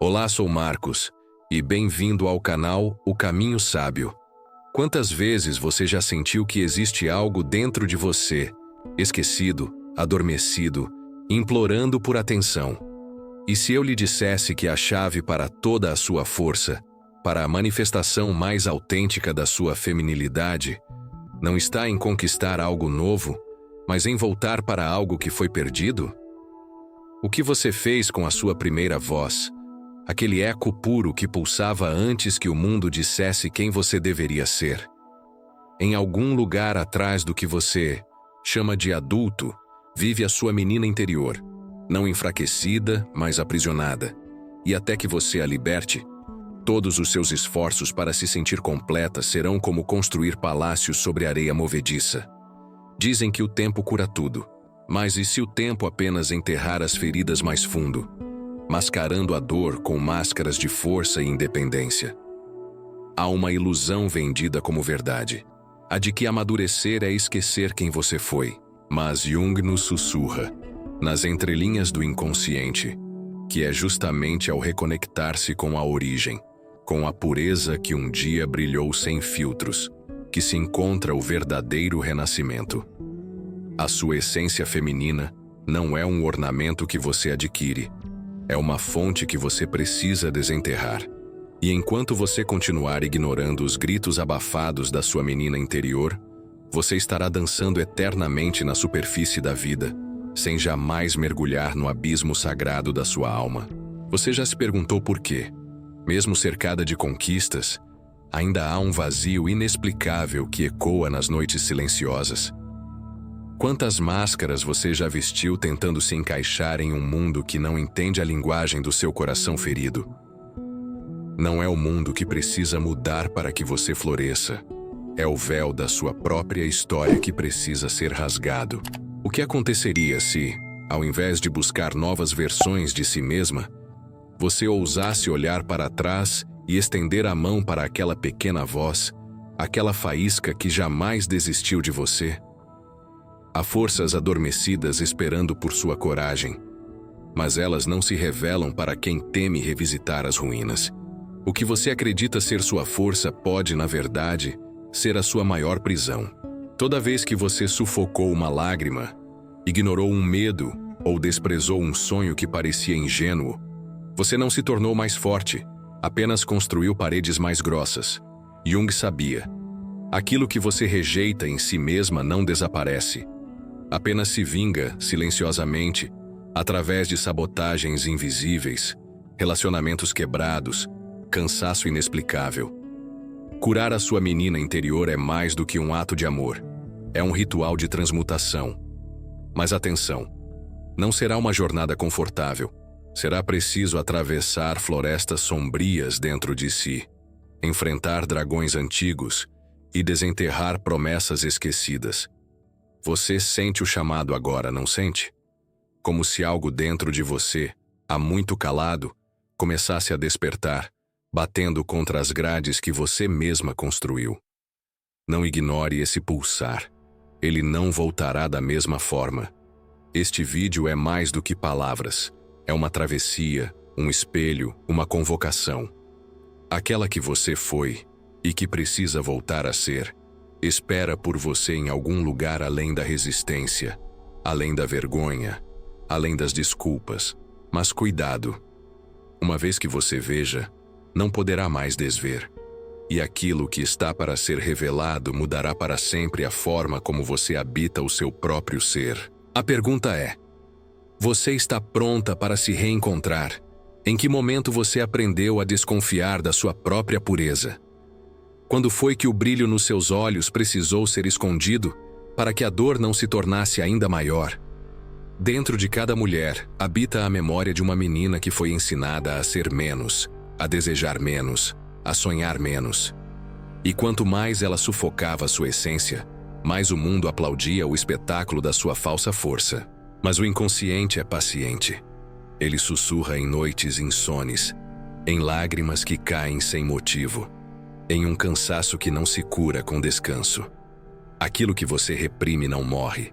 Olá, sou Marcos, e bem-vindo ao canal O Caminho Sábio. Quantas vezes você já sentiu que existe algo dentro de você, esquecido, adormecido, implorando por atenção? E se eu lhe dissesse que a chave para toda a sua força, para a manifestação mais autêntica da sua feminilidade, não está em conquistar algo novo, mas em voltar para algo que foi perdido? O que você fez com a sua primeira voz, aquele eco puro que pulsava antes que o mundo dissesse quem você deveria ser? Em algum lugar atrás do que você chama de adulto, vive a sua menina interior, não enfraquecida, mas aprisionada. E até que você a liberte, todos os seus esforços para se sentir completa serão como construir palácios sobre areia movediça. Dizem que o tempo cura tudo, mas e se o tempo apenas enterrar as feridas mais fundo, mascarando a dor com máscaras de força e independência? Há uma ilusão vendida como verdade, a de que amadurecer é esquecer quem você foi. Mas Jung nos sussurra, nas entrelinhas do inconsciente, que é justamente ao reconectar-se com a origem, com a pureza que um dia brilhou sem filtros, que se encontra o verdadeiro renascimento. A sua essência feminina não é um ornamento que você adquire, é uma fonte que você precisa desenterrar. E enquanto você continuar ignorando os gritos abafados da sua menina interior, você estará dançando eternamente na superfície da vida, sem jamais mergulhar no abismo sagrado da sua alma. Você já se perguntou por quê? Mesmo cercada de conquistas, ainda há um vazio inexplicável que ecoa nas noites silenciosas. Quantas máscaras você já vestiu tentando se encaixar em um mundo que não entende a linguagem do seu coração ferido? Não é o mundo que precisa mudar para que você floresça. É o véu da sua própria história que precisa ser rasgado. O que aconteceria se, ao invés de buscar novas versões de si mesma, você ousasse olhar para trás e estender a mão para aquela pequena voz, aquela faísca que jamais desistiu de você? Há forças adormecidas esperando por sua coragem, mas elas não se revelam para quem teme revisitar as ruínas. O que você acredita ser sua força pode, na verdade, ser a sua maior prisão. Toda vez que você sufocou uma lágrima, ignorou um medo ou desprezou um sonho que parecia ingênuo, você não se tornou mais forte, apenas construiu paredes mais grossas. Jung sabia. Aquilo que você rejeita em si mesma não desaparece. Apenas se vinga, silenciosamente, através de sabotagens invisíveis, relacionamentos quebrados, cansaço inexplicável. Curar a sua menina interior é mais do que um ato de amor. É um ritual de transmutação. Mas atenção, não será uma jornada confortável. Será preciso atravessar florestas sombrias dentro de si, enfrentar dragões antigos e desenterrar promessas esquecidas. Você sente o chamado agora, não sente? Como se algo dentro de você, há muito calado, começasse a despertar, batendo contra as grades que você mesma construiu. Não ignore esse pulsar. Ele não voltará da mesma forma. Este vídeo é mais do que palavras. É uma travessia, um espelho, uma convocação. Aquela que você foi e que precisa voltar a ser, espera por você em algum lugar além da resistência, além da vergonha, além das desculpas. Mas cuidado. Uma vez que você veja, não poderá mais desver. E aquilo que está para ser revelado mudará para sempre a forma como você habita o seu próprio ser. A pergunta é: você está pronta para se reencontrar? Em que momento você aprendeu a desconfiar da sua própria pureza? Quando foi que o brilho nos seus olhos precisou ser escondido para que a dor não se tornasse ainda maior? Dentro de cada mulher habita a memória de uma menina que foi ensinada a ser menos, a desejar menos, a sonhar menos. E quanto mais ela sufocava sua essência, mais o mundo aplaudia o espetáculo da sua falsa força. Mas o inconsciente é paciente. Ele sussurra em noites insones, em lágrimas que caem sem motivo, em um cansaço que não se cura com descanso. Aquilo que você reprime não morre,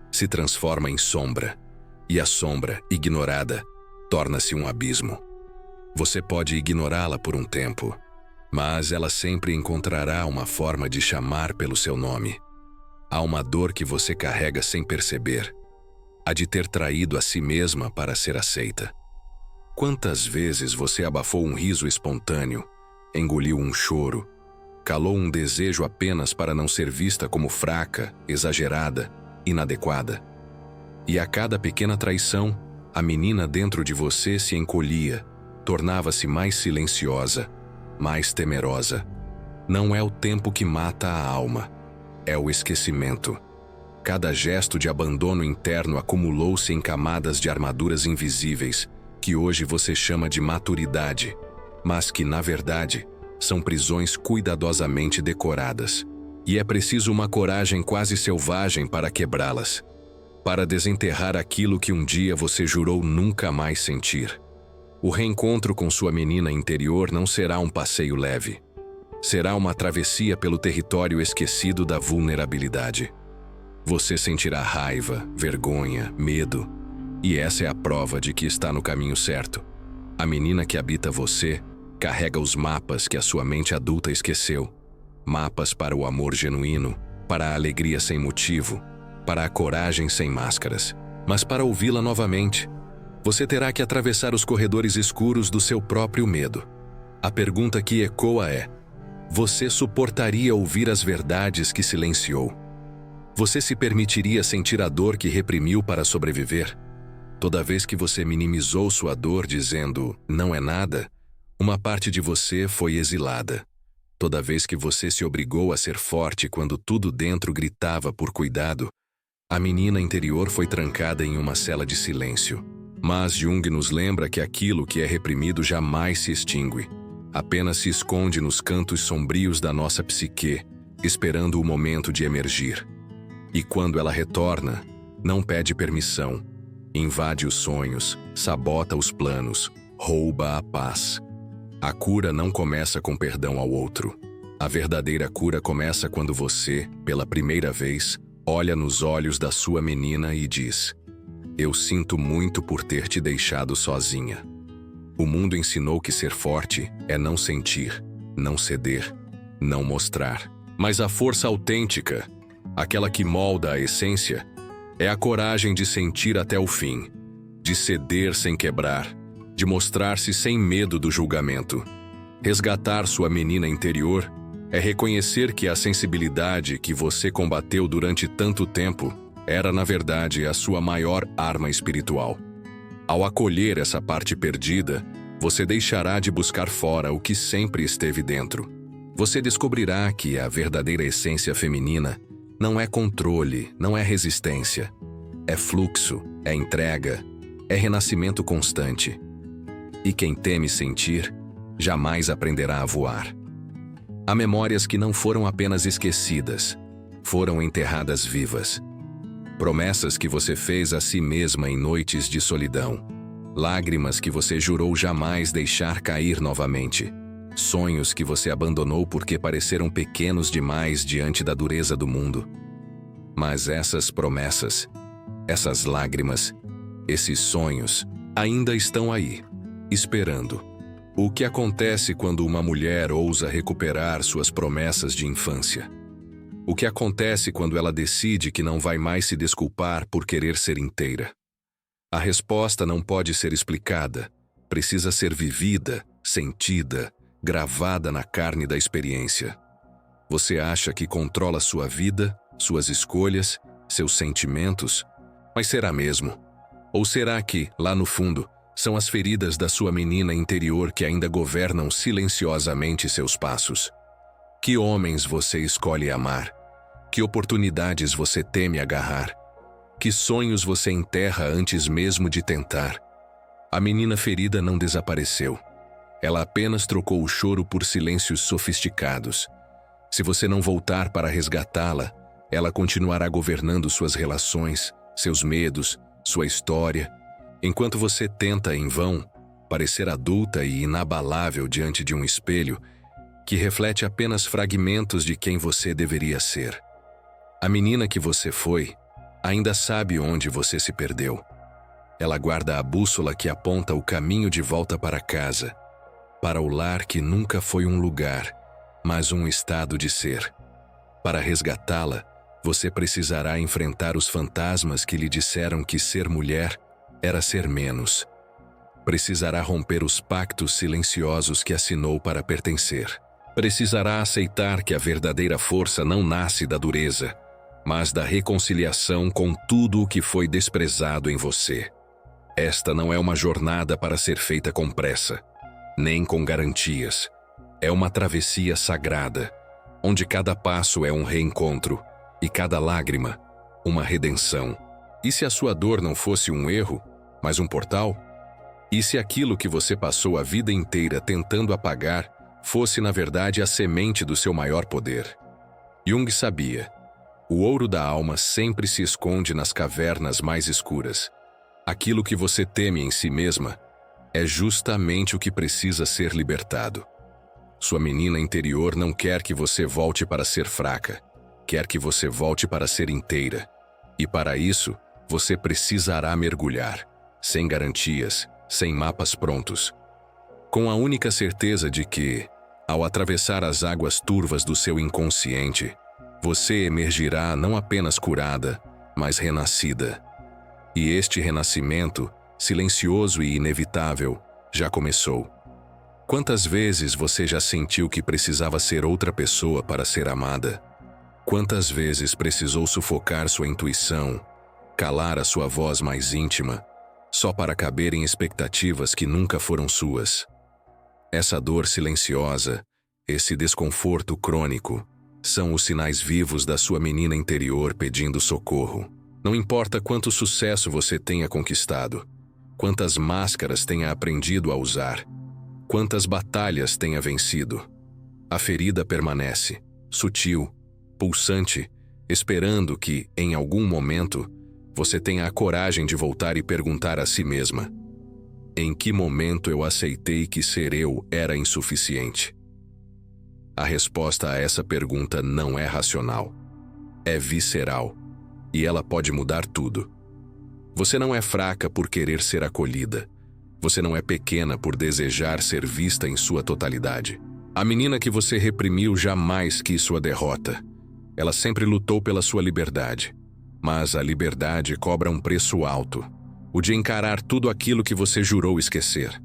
se transforma em sombra, e a sombra, ignorada, torna-se um abismo. Você pode ignorá-la por um tempo, mas ela sempre encontrará uma forma de chamar pelo seu nome. Há uma dor que você carrega sem perceber, a de ter traído a si mesma para ser aceita. Quantas vezes você abafou um riso espontâneo, engoliu um choro, calou um desejo apenas para não ser vista como fraca, exagerada, inadequada? E a cada pequena traição, a menina dentro de você se encolhia, tornava-se mais silenciosa, mais temerosa. Não é o tempo que mata a alma, é o esquecimento. Cada gesto de abandono interno acumulou-se em camadas de armaduras invisíveis, que hoje você chama de maturidade, mas que, na verdade, são prisões cuidadosamente decoradas. E é preciso uma coragem quase selvagem para quebrá-las, para desenterrar aquilo que um dia você jurou nunca mais sentir. O reencontro com sua menina interior não será um passeio leve. Será uma travessia pelo território esquecido da vulnerabilidade. Você sentirá raiva, vergonha, medo, e essa é a prova de que está no caminho certo. A menina que habita você carrega os mapas que a sua mente adulta esqueceu. Mapas para o amor genuíno, para a alegria sem motivo, para a coragem sem máscaras. Mas para ouvi-la novamente, você terá que atravessar os corredores escuros do seu próprio medo. A pergunta que ecoa é: você suportaria ouvir as verdades que silenciou? Você se permitiria sentir a dor que reprimiu para sobreviver? Toda vez que você minimizou sua dor dizendo "não é nada", uma parte de você foi exilada. Toda vez que você se obrigou a ser forte quando tudo dentro gritava por cuidado, a menina interior foi trancada em uma cela de silêncio. Mas Jung nos lembra que aquilo que é reprimido jamais se extingue. Apenas se esconde nos cantos sombrios da nossa psique, esperando o momento de emergir. E quando ela retorna, não pede permissão, invade os sonhos, sabota os planos, rouba a paz. A cura não começa com perdão ao outro. A verdadeira cura começa quando você, pela primeira vez, olha nos olhos da sua menina e diz: "Eu sinto muito por ter te deixado sozinha." O mundo ensinou que ser forte é não sentir, não ceder, não mostrar. Mas a força autêntica, aquela que molda a essência, é a coragem de sentir até o fim, de ceder sem quebrar, de mostrar-se sem medo do julgamento. Resgatar sua menina interior é reconhecer que a sensibilidade que você combateu durante tanto tempo era, na verdade, a sua maior arma espiritual. Ao acolher essa parte perdida, você deixará de buscar fora o que sempre esteve dentro. Você descobrirá que a verdadeira essência feminina não é controle, não é resistência. É fluxo, é entrega, é renascimento constante. E quem teme sentir, jamais aprenderá a voar. Há memórias que não foram apenas esquecidas, foram enterradas vivas. Promessas que você fez a si mesma em noites de solidão. Lágrimas que você jurou jamais deixar cair novamente. Sonhos que você abandonou porque pareceram pequenos demais diante da dureza do mundo. Mas essas promessas, essas lágrimas, esses sonhos, ainda estão aí, esperando. O que acontece quando uma mulher ousa recuperar suas promessas de infância? O que acontece quando ela decide que não vai mais se desculpar por querer ser inteira? A resposta não pode ser explicada, precisa ser vivida, sentida, gravada na carne da experiência. Você acha que controla sua vida, suas escolhas, seus sentimentos? Mas será mesmo? Ou será que, lá no fundo, são as feridas da sua menina interior que ainda governam silenciosamente seus passos? Que homens você escolhe amar? Que oportunidades você teme agarrar? Que sonhos você enterra antes mesmo de tentar? A menina ferida não desapareceu. Ela apenas trocou o choro por silêncios sofisticados. Se você não voltar para resgatá-la, ela continuará governando suas relações, seus medos, sua história, enquanto você tenta, em vão, parecer adulta e inabalável diante de um espelho que reflete apenas fragmentos de quem você deveria ser. A menina que você foi ainda sabe onde você se perdeu. Ela guarda a bússola que aponta o caminho de volta para casa, para o lar que nunca foi um lugar, mas um estado de ser. Para resgatá-la, você precisará enfrentar os fantasmas que lhe disseram que ser mulher era ser menos. Precisará romper os pactos silenciosos que assinou para pertencer. Precisará aceitar que a verdadeira força não nasce da dureza, mas da reconciliação com tudo o que foi desprezado em você. Esta não é uma jornada para ser feita com pressa, nem com garantias. É uma travessia sagrada, onde cada passo é um reencontro e cada lágrima, uma redenção. E se a sua dor não fosse um erro, mas um portal? E se aquilo que você passou a vida inteira tentando apagar fosse na verdade a semente do seu maior poder? Jung sabia. O ouro da alma sempre se esconde nas cavernas mais escuras. Aquilo que você teme em si mesma é justamente o que precisa ser libertado. Sua menina interior não quer que você volte para ser fraca, quer que você volte para ser inteira. E para isso, você precisará mergulhar, sem garantias, sem mapas prontos, com a única certeza de que, ao atravessar as águas turvas do seu inconsciente, você emergirá não apenas curada, mas renascida. E este renascimento, silencioso e inevitável, já começou. Quantas vezes você já sentiu que precisava ser outra pessoa para ser amada? Quantas vezes precisou sufocar sua intuição, calar a sua voz mais íntima, só para caber em expectativas que nunca foram suas? Essa dor silenciosa, esse desconforto crônico, são os sinais vivos da sua menina interior pedindo socorro. Não importa quanto sucesso você tenha conquistado, quantas máscaras tenha aprendido a usar, quantas batalhas tenha vencido, a ferida permanece, sutil, pulsante, esperando que, em algum momento, você tenha a coragem de voltar e perguntar a si mesma: em que momento eu aceitei que ser eu era insuficiente? A resposta a essa pergunta não é racional. É visceral. E ela pode mudar tudo. Você não é fraca por querer ser acolhida. Você não é pequena por desejar ser vista em sua totalidade. A menina que você reprimiu jamais quis sua derrota. Ela sempre lutou pela sua liberdade. Mas a liberdade cobra um preço alto. O de encarar tudo aquilo que você jurou esquecer.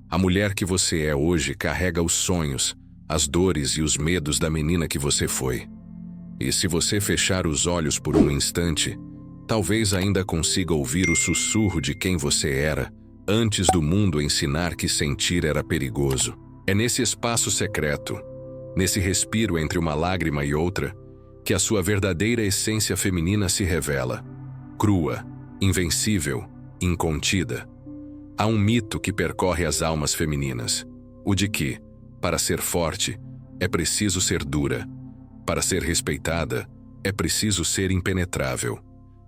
A mulher que você é hoje carrega os sonhos, as dores e os medos da menina que você foi. E se você fechar os olhos por um instante, talvez ainda consiga ouvir o sussurro de quem você era, antes do mundo ensinar que sentir era perigoso. É nesse espaço secreto, nesse respiro entre uma lágrima e outra, que a sua verdadeira essência feminina se revela. Crua, invencível, incontida. Há um mito que percorre as almas femininas, o de que, para ser forte, é preciso ser dura. Para ser respeitada, é preciso ser impenetrável.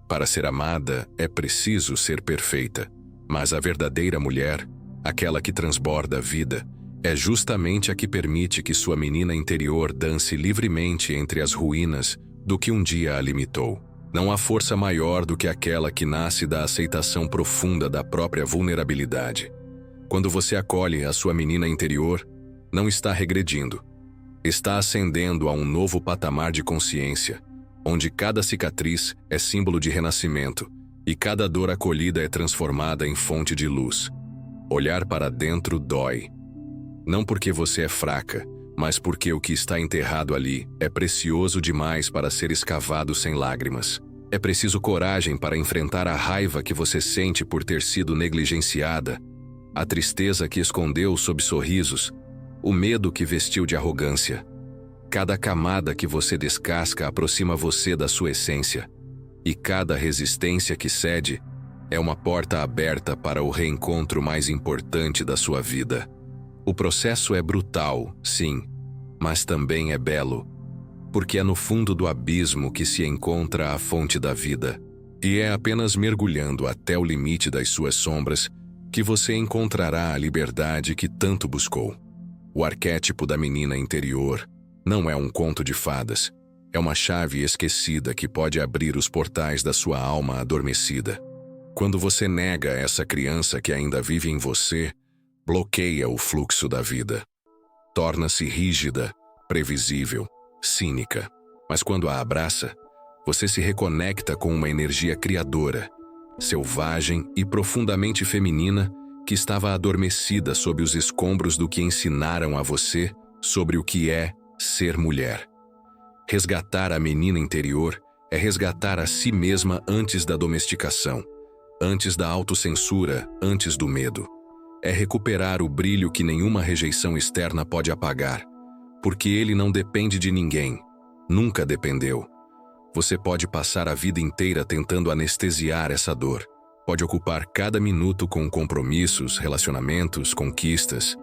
Para ser amada, é preciso ser perfeita. Mas a verdadeira mulher, aquela que transborda a vida, é justamente a que permite que sua menina interior dance livremente entre as ruínas do que um dia a limitou. Não há força maior do que aquela que nasce da aceitação profunda da própria vulnerabilidade. Quando você acolhe a sua menina interior, não está regredindo. Está ascendendo a um novo patamar de consciência, onde cada cicatriz é símbolo de renascimento e cada dor acolhida é transformada em fonte de luz. Olhar para dentro dói. Não porque você é fraca, mas porque o que está enterrado ali é precioso demais para ser escavado sem lágrimas. É preciso coragem para enfrentar a raiva que você sente por ter sido negligenciada, a tristeza que escondeu sob sorrisos, o medo que vestiu de arrogância. Cada camada que você descasca aproxima você da sua essência, e cada resistência que cede é uma porta aberta para o reencontro mais importante da sua vida. O processo é brutal, sim, mas também é belo, porque é no fundo do abismo que se encontra a fonte da vida, e é apenas mergulhando até o limite das suas sombras que você encontrará a liberdade que tanto buscou. O arquétipo da menina interior não é um conto de fadas, é uma chave esquecida que pode abrir os portais da sua alma adormecida. Quando você nega essa criança que ainda vive em você, bloqueia o fluxo da vida. Torna-se rígida, previsível, cínica. Mas quando a abraça, você se reconecta com uma energia criadora, selvagem e profundamente feminina que estava adormecida sob os escombros do que ensinaram a você sobre o que é ser mulher. Resgatar a menina interior é resgatar a si mesma antes da domesticação, antes da autocensura, antes do medo. É recuperar o brilho que nenhuma rejeição externa pode apagar, porque ele não depende de ninguém, nunca dependeu. Você pode passar a vida inteira tentando anestesiar essa dor. Pode ocupar cada minuto com compromissos, relacionamentos, conquistas.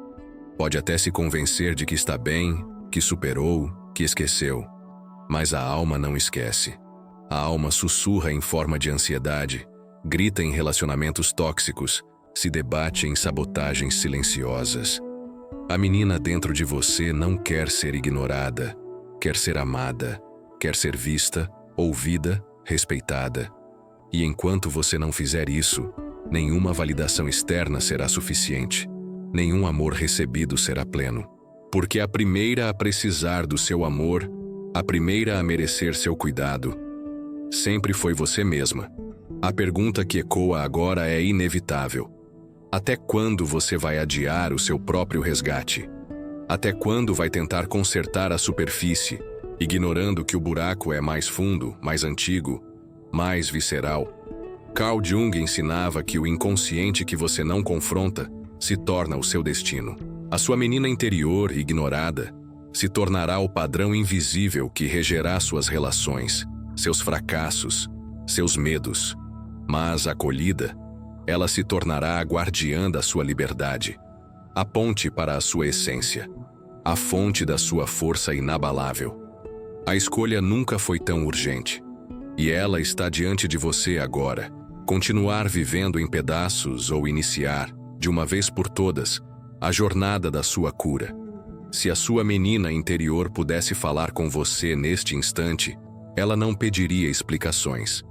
Pode até se convencer de que está bem, que superou, que esqueceu. Mas a alma não esquece. A alma sussurra em forma de ansiedade, grita em relacionamentos tóxicos, se debate em sabotagens silenciosas. A menina dentro de você não quer ser ignorada, quer ser amada, quer ser vista, ouvida, respeitada. E enquanto você não fizer isso, nenhuma validação externa será suficiente. Nenhum amor recebido será pleno. Porque a primeira a precisar do seu amor, a primeira a merecer seu cuidado, sempre foi você mesma. A pergunta que ecoa agora é inevitável. Até quando você vai adiar o seu próprio resgate? Até quando vai tentar consertar a superfície, ignorando que o buraco é mais fundo, mais antigo, mais visceral? Carl Jung ensinava que o inconsciente que você não confronta se torna o seu destino. A sua menina interior, ignorada, se tornará o padrão invisível que regerá suas relações, seus fracassos, seus medos. Mas, acolhida, ela se tornará a guardiã da sua liberdade, a ponte para a sua essência, a fonte da sua força inabalável. A escolha nunca foi tão urgente. E ela está diante de você agora. Continuar vivendo em pedaços ou iniciar, de uma vez por todas, a jornada da sua cura. Se a sua menina interior pudesse falar com você neste instante, ela não pediria explicações.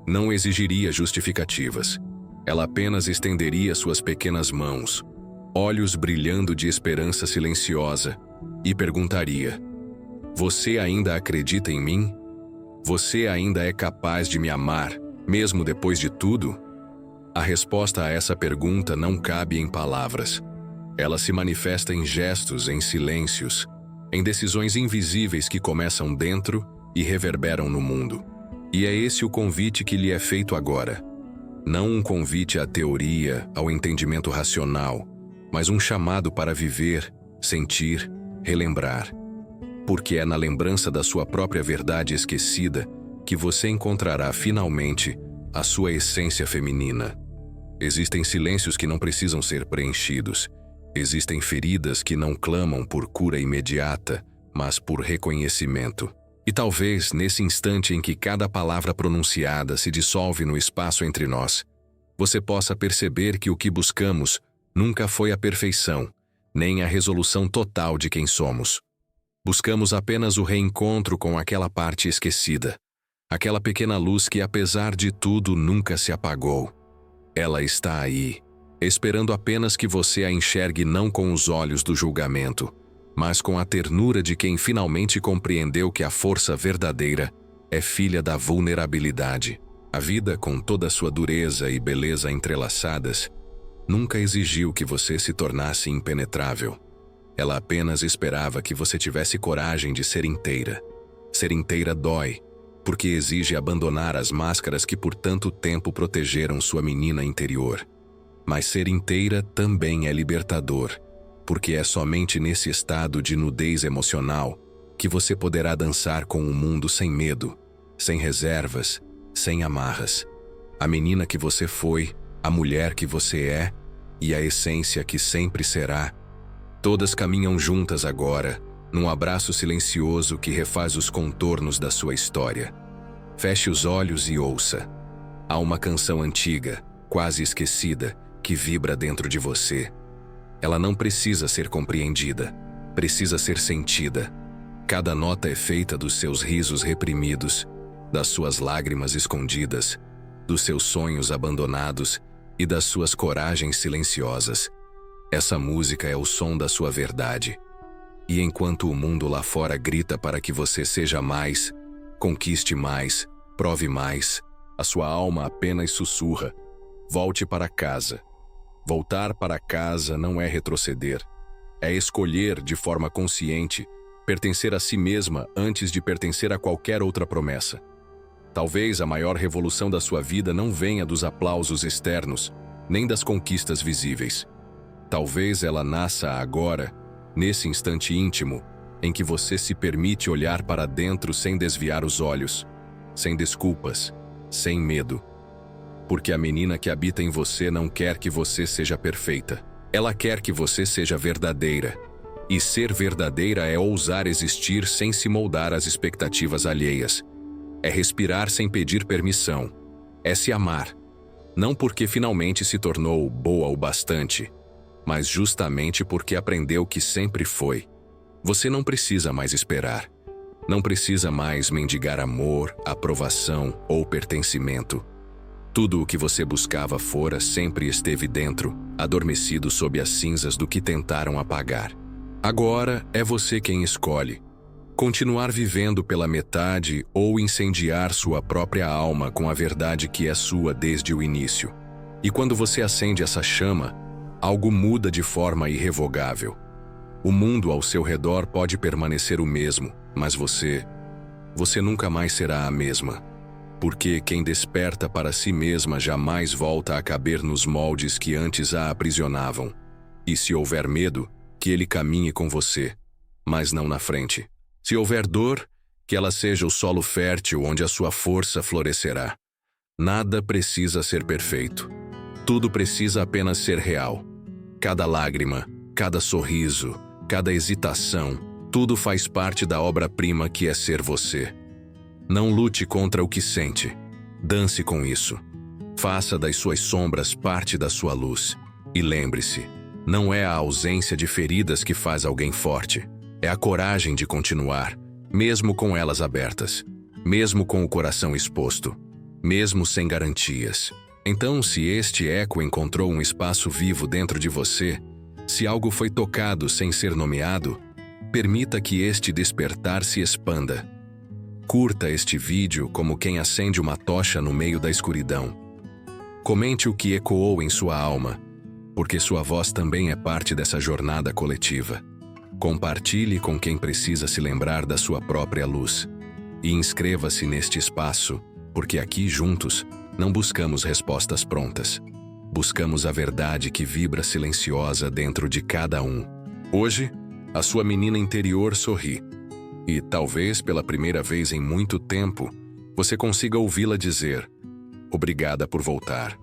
Não exigiria justificativas. Ela apenas estenderia suas pequenas mãos, olhos brilhando de esperança silenciosa, e perguntaria: você ainda acredita em mim? Você ainda é capaz de me amar, mesmo depois de tudo? A resposta a essa pergunta não cabe em palavras. Ela se manifesta em gestos, em silêncios, em decisões invisíveis que começam dentro e reverberam no mundo. E é esse o convite que lhe é feito agora. Não um convite à teoria, ao entendimento racional, mas um chamado para viver, sentir, relembrar. Porque é na lembrança da sua própria verdade esquecida que você encontrará finalmente a sua essência feminina. Existem silêncios que não precisam ser preenchidos. Existem feridas que não clamam por cura imediata, mas por reconhecimento. E talvez, nesse instante em que cada palavra pronunciada se dissolve no espaço entre nós, você possa perceber que o que buscamos nunca foi a perfeição, nem a resolução total de quem somos. Buscamos apenas o reencontro com aquela parte esquecida, aquela pequena luz que, apesar de tudo, nunca se apagou. Ela está aí, esperando apenas que você a enxergue não com os olhos do julgamento, mas com a ternura de quem finalmente compreendeu que a força verdadeira é filha da vulnerabilidade. A vida, com toda a sua dureza e beleza entrelaçadas, nunca exigiu que você se tornasse impenetrável. Ela apenas esperava que você tivesse coragem de ser inteira. Ser inteira dói, porque exige abandonar as máscaras que por tanto tempo protegeram sua menina interior. Mas ser inteira também é libertador, porque é somente nesse estado de nudez emocional que você poderá dançar com o mundo sem medo, sem reservas, sem amarras. A menina que você foi, a mulher que você é e a essência que sempre será, todas caminham juntas agora, num abraço silencioso que refaz os contornos da sua história. Feche os olhos e ouça. Há uma canção antiga, quase esquecida, que vibra dentro de você. Ela não precisa ser compreendida, precisa ser sentida. Cada nota é feita dos seus risos reprimidos, das suas lágrimas escondidas, dos seus sonhos abandonados e das suas coragens silenciosas. Essa música é o som da sua verdade. E enquanto o mundo lá fora grita para que você seja mais, conquiste mais, prove mais, a sua alma apenas sussurra: volte para casa. Voltar para casa não é retroceder. É escolher, de forma consciente, pertencer a si mesma antes de pertencer a qualquer outra promessa. Talvez a maior revolução da sua vida não venha dos aplausos externos, nem das conquistas visíveis. Talvez ela nasça agora, nesse instante íntimo, em que você se permite olhar para dentro sem desviar os olhos, sem desculpas, sem medo. Porque a menina que habita em você não quer que você seja perfeita. Ela quer que você seja verdadeira. E ser verdadeira é ousar existir sem se moldar às expectativas alheias. É respirar sem pedir permissão. É se amar. Não porque finalmente se tornou boa o bastante, mas justamente porque aprendeu que sempre foi. Você não precisa mais esperar. Não precisa mais mendigar amor, aprovação ou pertencimento. Tudo o que você buscava fora sempre esteve dentro, adormecido sob as cinzas do que tentaram apagar. Agora é você quem escolhe. Continuar vivendo pela metade ou incendiar sua própria alma com a verdade que é sua desde o início. E quando você acende essa chama, algo muda de forma irrevogável. O mundo ao seu redor pode permanecer o mesmo, mas você nunca mais será a mesma. Porque quem desperta para si mesma jamais volta a caber nos moldes que antes a aprisionavam. E se houver medo, que ele caminhe com você, mas não na frente. Se houver dor, que ela seja o solo fértil onde a sua força florescerá. Nada precisa ser perfeito. Tudo precisa apenas ser real. Cada lágrima, cada sorriso, cada hesitação, tudo faz parte da obra-prima que é ser você. Não lute contra o que sente. Dance com isso. Faça das suas sombras parte da sua luz. E lembre-se, não é a ausência de feridas que faz alguém forte. É a coragem de continuar, mesmo com elas abertas, mesmo com o coração exposto, mesmo sem garantias. Então, se este eco encontrou um espaço vivo dentro de você, se algo foi tocado sem ser nomeado, permita que este despertar se expanda. Curta este vídeo como quem acende uma tocha no meio da escuridão. Comente o que ecoou em sua alma, porque sua voz também é parte dessa jornada coletiva. Compartilhe com quem precisa se lembrar da sua própria luz. E inscreva-se neste espaço, porque aqui juntos não buscamos respostas prontas. Buscamos a verdade que vibra silenciosa dentro de cada um. Hoje, a sua menina interior sorri. E, talvez pela primeira vez em muito tempo, você consiga ouvi-la dizer: obrigada por voltar.